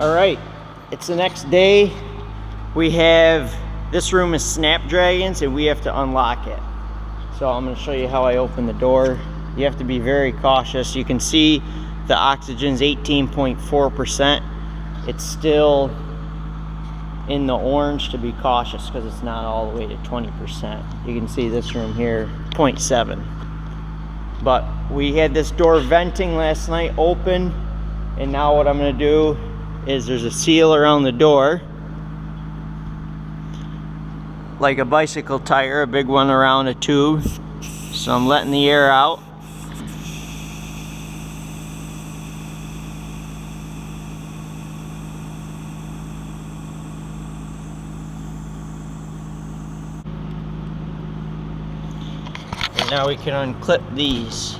All right, it's the next day. We have, this room is Snapdragons and we have to unlock it. So I'm gonna show you how I open the door. You have to be very cautious. You can see the oxygen's 18.4%. It's still in the orange, to be cautious because it's not all the way to 20%. You can see this room here, 0.7. But we had this door venting last night open, and now what I'm gonna do is there's a seal around the door, like a bicycle tire, a big one around a tube. So I'm letting the air out. And now we can unclip these.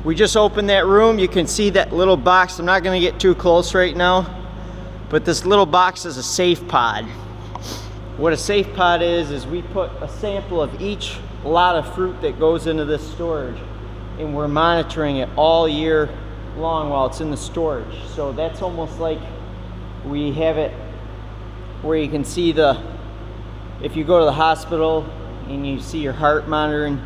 We just opened that room. You can see that little box. I'm not gonna get too close right now, but this little box is a safe pod. What a safe pod is we put a sample of each lot of fruit that goes into this storage, and we're monitoring it all year long while it's in the storage. So that's almost like we have it where you can see if you go to the hospital and you see your heart monitoring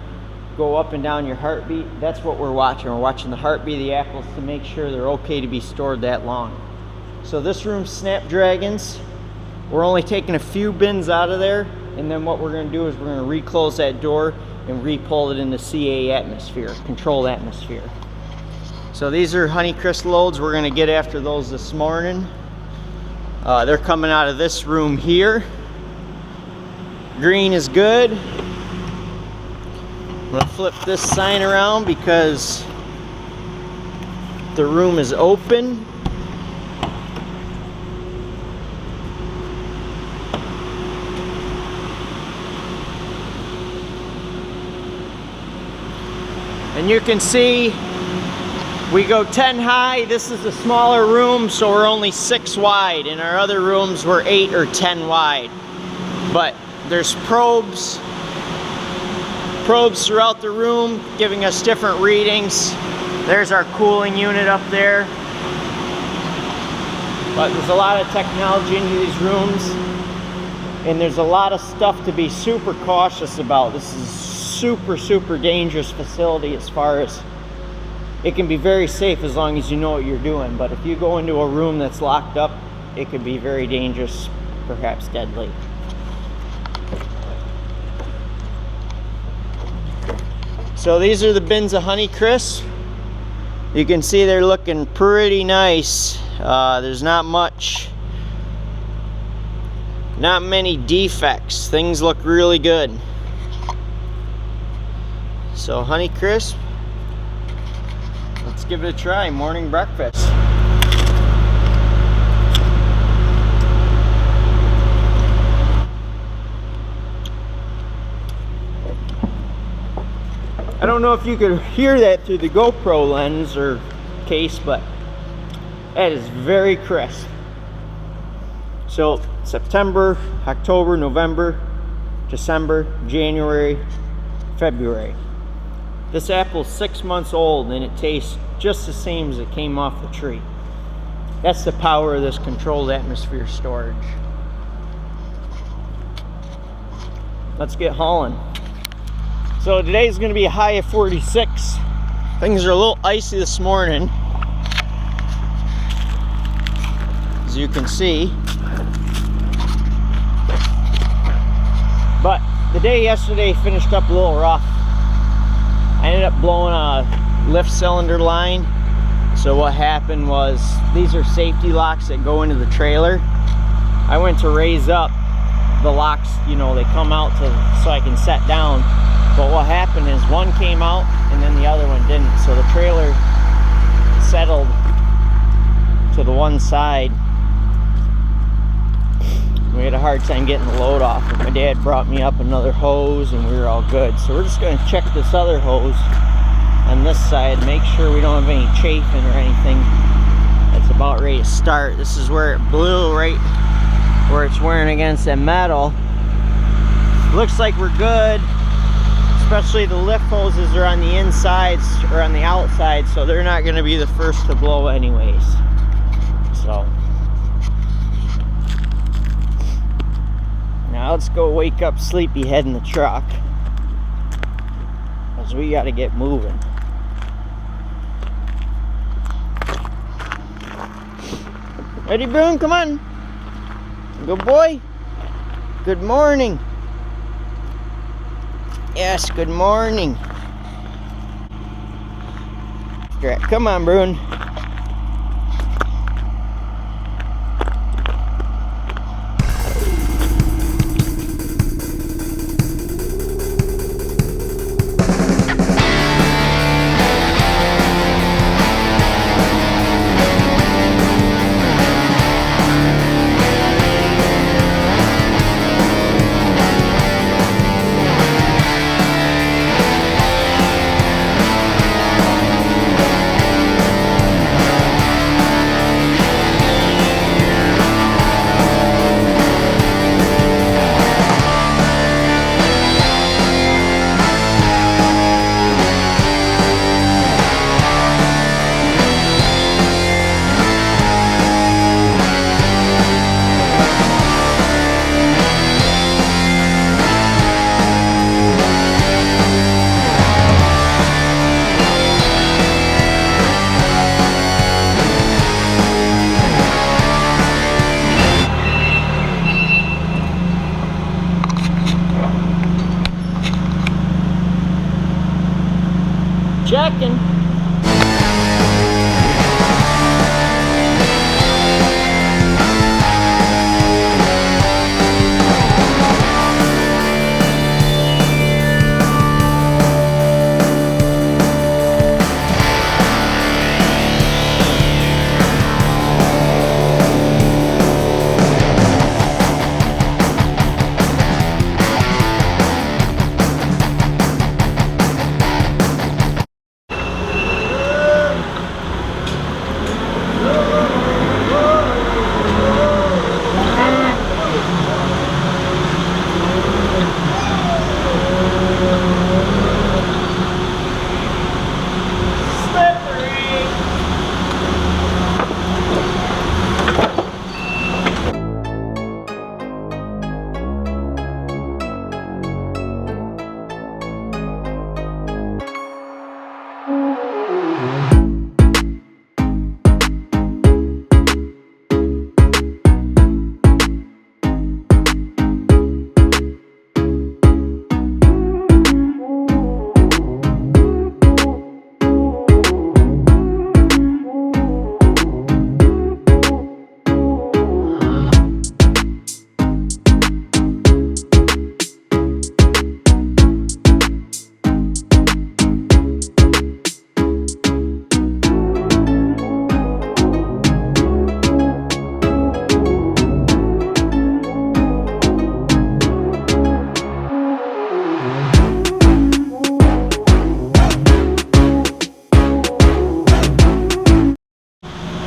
go up and down your heartbeat, that's what we're watching. We're watching the heartbeat of the apples to make sure they're okay to be stored that long. So this room's Snapdragons. We're only taking a few bins out of there, and then what we're going to do is we're going to reclose that door and re-pull it into CA atmosphere, controlled atmosphere. So these are Honeycrisp loads. We're going to get after those this morning. They're coming out of this room here. Green is good. I'm gonna flip this sign around because the room is open. And you can see we go 10 high. This is a smaller room, so we're only 6 wide. In our other rooms, we're 8 or 10 wide. But there's probes throughout the room giving us different readings. There's our cooling unit up there. But there's a lot of technology into these rooms, and there's a lot of stuff to be super cautious about. This is a super dangerous facility. As far as it can be very safe as long as you know what you're doing, but if you go into a room that's locked up, it could be very dangerous, perhaps deadly. So these are the bins of Honeycrisp. You can see they're looking pretty nice. There's not many defects. Things look really good. So Honeycrisp, let's give it a try. Morning breakfast. I don't know if you could hear that through the GoPro lens or case, but that is very crisp. So September, October, November, December, January, February. This apple's 6 months old and it tastes just the same as it came off the tree. That's the power of this controlled atmosphere storage. Let's get hauling. So today's going to be a high of 46. Things are a little icy this morning, as you can see. But the day yesterday finished up a little rough. I ended up blowing a lift cylinder line. So what happened was, these are safety locks that go into the trailer. I went to raise up the locks, you know, they come out so I can set down. But what happened is one came out and then the other one didn't. So the trailer settled to the one side. We had a hard time getting the load off, but my dad brought me up another hose and we were all good. So we're just going to check this other hose on this side, make sure we don't have any chafing or anything. It's about ready to start. This is where it blew, right where it's wearing against that metal. Looks like we're good, especially the lift hoses are on the insides or on the outside, so they're not going to be the first to blow anyways. So now let's go wake up Sleepyhead in the truck, because we got to get moving. Ready, Boone? Come on. Good boy. Good morning. Yes, good morning. Come on, Boone. Checking.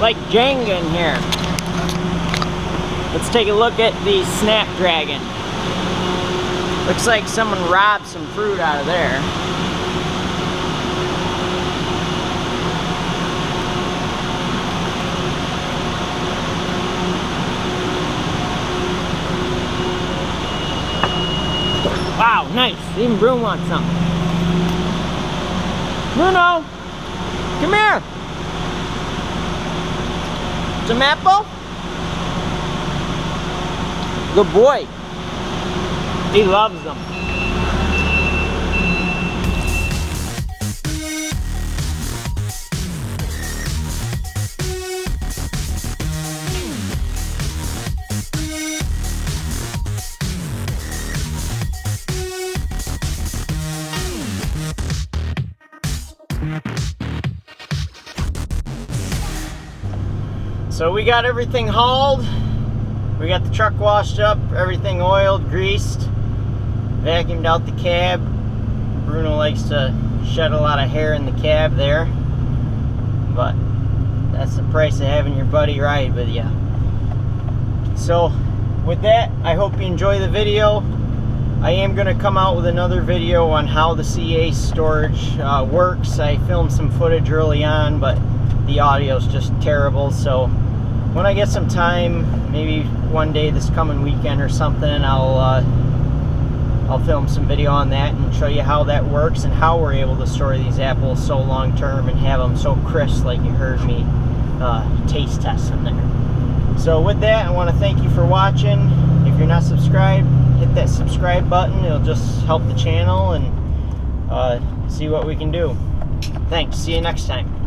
Like Jenga in here. Let's take a look at the Snapdragon. Looks like someone robbed some fruit out of there. Wow, nice. Even Broom wants some. Bruno, come here. Some apple? Good boy. He loves them. So we got everything hauled. We got the truck washed up, everything oiled, greased, vacuumed out the cab. Bruno likes to shed a lot of hair in the cab there, but that's the price of having your buddy ride with you. So with that, I hope you enjoy the video. I am going to come out with another video on how the CA storage works. I filmed some footage early on, but the audio is just terrible. So when I get some time, maybe one day this coming weekend or something, I'll film some video on that and show you how that works and how we're able to store these apples so long term and have them so crisp like you heard me taste test them there. So with that, I want to thank you for watching. If you're not subscribed, hit that subscribe button. It'll just help the channel and see what we can do. Thanks. See you next time.